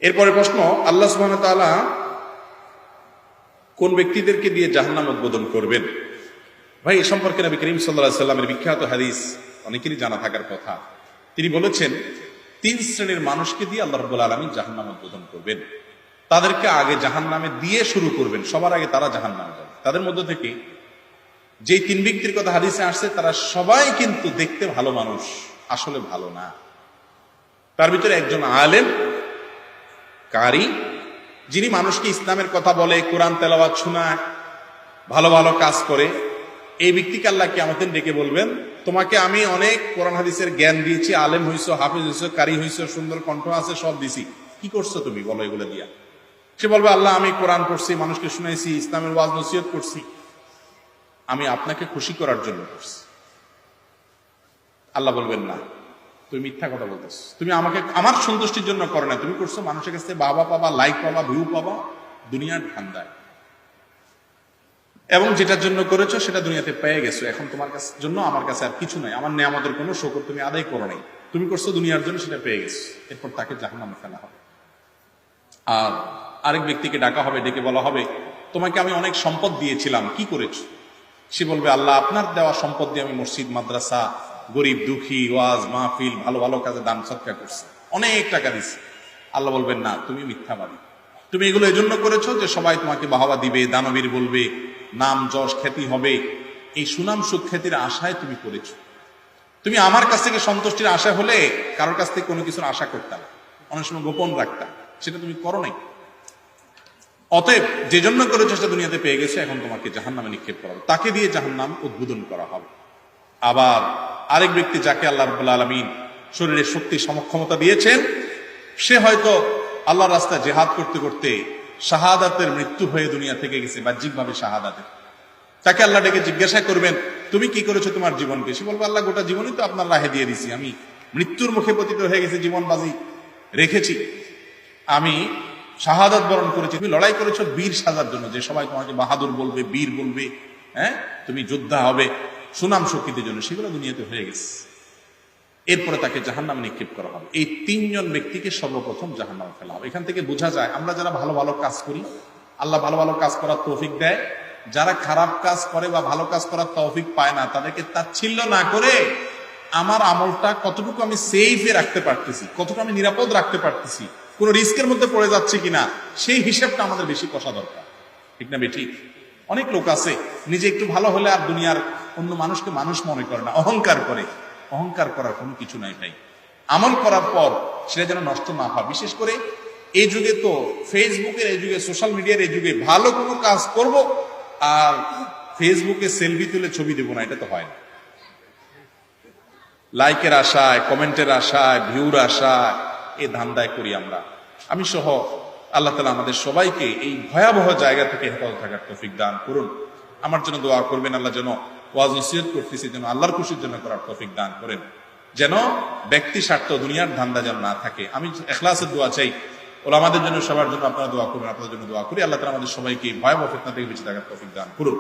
এরপরে প্রশ্ন, আল্লাহ সুবহানাহু ওয়া তাআলা কোন ব্যক্তিদেরকে দিয়ে জাহান্নাম উদ্বোধন করবেন? ভাই, এ সম্পর্কে নবী করিম সাল্লাল্লাহু আলাইহি ওয়াসাল্লামের বিখ্যাত হাদিস অনেকেরই জানা থাকার কথা। তিনি বলেছেন, 3 শ্রেণীর মানুষকে দিয়ে আল্লাহ রাব্বুল আলামিন জাহান্নাম উদ্বোধন করবেন। তাদেরকে আগে জাহান্নামে দিয়ে শুরু করবেন, সবার আগে তারা জাহান্নামে যাবে। তাদের মধ্য থেকে যেই 3 ব্যক্তির কথা হাদিসে আসছে, তারা সবাই কিন্তু দেখতে ভালো মানুষ, আসলে ভালো না। তার ভিতরে একজন আলেম, কারি, যিনি মানুষকে ইসলামের কথা বলে, কোরআন তেলাওয়াত শোনায়, ভালো ভালো কাজ করে। এই ব্যক্তিকে আল্লাহ কিয়ামতের দিন ডেকে বলবেন, তোমাকে আমি অনেক কোরআন হাদিসের জ্ঞান দিয়েছি, আলেম হইছো, হাফেজ হইছো, কারি হইছো, সুন্দর কণ্ঠ আছে, সব দিছি, কি করছো তুমি বলো এগুলো দিয়া? সে বলবে, আল্লাহ আমি কোরআন পড়ছি, মানুষকে শুনাইছি, ইসলামের ওয়াজ নসিহত করছি, আমি আপনাকে খুশি করার জন্য করছি। আল্লাহ বলবেন, না, তুমি মিথ্যা কথা বলতেছো, তুমি আমাকে আমার সন্তুষ্টির জন্য করো না, তুমি করছো মানুষের কাছে বাবা পাবা, লাইক পাবা, ভিউ পাবা, দুনিয়ার ধান্দায়। এবং যেটার জন্য করেছো সেটা দুনিয়াতে পেয়ে গেছো, এখন তোমার কাছে জন্য আমার কাছে আর কিছু নাই, আমার নেয়ামতের কোনো শকর তুমি আদায় করো নাই, তুমি করছো দুনিয়ার জন্য, সেটা পেয়ে গেছো। এরপর তাকে জাহান্নামে ফেলা হবে। আর আরেক ব্যক্তিকে ডাকা হবে, ডেকে বলা হবে, তোমাকে আমি অনেক সম্পদ দিয়েছিলাম, কি করেছো? সে বলবে, আল্লাহ আপনার দেওয়া সম্পদ দিয়ে আমি মসজিদ, মাদ্রাসা, গরিব দুঃখী, ওয়াজ মাহফিল, ভালো ভালো কাজে দান সৎকার করছি, অনেক টাকা দিছি। আল্লাহ বলবেন, না, তুমি মিথ্যাবাদী, তুমি এগুলো এজন্য করেছো যে সবাই তোমাকে বাহবা দিবে, দানবীর বলবে, নাম যশ খ্যাতি হবে, এই সুনাম সুখ্যাতির আশায় তুমি করেছো। তুমি আমার কাছ থেকে সন্তুষ্টির আশা হলে কারোর কাছ থেকে কোনো কিছুর আশা করতাম, অনেক সময় গোপন রাখতাম, সেটা তুমি করো নাই। অতএব যে জন্য করেছো সেটা দুনিয়াতে পেয়ে গেছে, এখন তোমাকে জাহান্নামে নিক্ষেপ করা হবে, তাকে দিয়ে জাহান্নাম উদ্বোধন করা হবে। আবার আরেক ব্যক্তি, যাকে আল্লাহ রাব্বুল আলামিন শরীরের শক্তি সমক্ষমতা দিয়েছেন, সে হয়তো আল্লাহর রাস্তায় জিহাদ করতে করতে শাহাদাতের মৃত্যু হয়ে দুনিয়া থেকে গেছে, বাহ্যিকভাবে শাহাদাতের। তাকে আল্লাহ ডেকে জিজ্ঞাসা করবেন, তুমি কি করেছো তোমার জীবনকে? সে বলবে, আল্লাহ গোটা জীবনই তো আপনার রাহে দিয়ে দিছি, আমি মৃত্যুর মুখে পতিত হয়ে গেছি, জীবন বাজি রেখেছি, আমি শাহাদাত বরণ করেছি। তুমি লড়াই করেছো বীর সাজার জন্য, যে সবাই তোমাকে বাহাদুর বলবে, বীর বলবে, হ্যাঁ, তুমি যোদ্ধা হবে, সুনাম শক্তির জন্য, সেগুলো দুনিয়াতে হয়ে গেছে। এরপরে তাকে জাহান্নামে নিক্ষেপ করা হবে। এই 3 জন ব্যক্তিকে সর্বপ্রথম জাহান্নামে ফেলা হবে। এখান থেকে বোঝা যায়, আমরা যারা ভালো ভালো কাজ করি, আল্লাহ ভালো ভালো কাজ করার তৌফিক দেয়। যারা খারাপ কাজ করে বা ভালো কাজ করার তৌফিক পায় না, তাদেরকে তাচ্ছিল্য না করে আমার আমলটা কতটুকু আমি সেফে রাখতে পারতেছি, কতটুকু আমি নিরাপদ রাখতে পারতেছি, কোনো রিস্কের মধ্যে পড়ে যাচ্ছে কিনা, সেই হিসাবটা আমাদের বেশি কষা দরকার, ঠিক না বেঠিক? অনেক লোক আছে, নিজে একটু ভালো হলে আর দুনিয়ার অন্য মানুষকে মানুষ মনে করে না, অহংকার করে। অহংকার করার কোনো কিছু নাই ভাই। আমল করার পর সেটা যেন নষ্ট না হয়। বিশেষ করে এই যুগে তো ফেসবুকের এই যুগে, সোশ্যাল মিডিয়ার এই যুগে, ভালো কোনো কাজ করব আর ফেসবুকে সেলফি তুলে ছবি দেবো না, এটা তো হয় না। লাইকের আশায়, কমেন্টের আশায়, ভিউর আশায় এই ধান্দায় করি আমরা। আমি সহ আল্লাহ তাআলা আমাদের সবাইকে এই ভয়াবহ জায়গা থেকে হেফাজত থাকার তৌফিক দান করুন। আমার জন্য দোয়া করবেন, আল্লাহ যেন ওয়াজ নসিহত করতেছি যেন আল্লাহর খুশির জন্য করার তৌফিক দান করেন, যেন ব্যক্তি স্বার্থ, দুনিয়ার ধান্দা যেন না থাকে। আমি ইখলাসের দোয়া চাই, ওলামাদের জন্য, সবার জন্য আপনারা দোয়া করবেন, আপনাদের জন্য দোয়া করি। আল্লাহ তাআলা আমাদের সবাইকে ভয়াবহ ফিতনা থেকে বেঁচে থাকার তৌফিক দান করুন।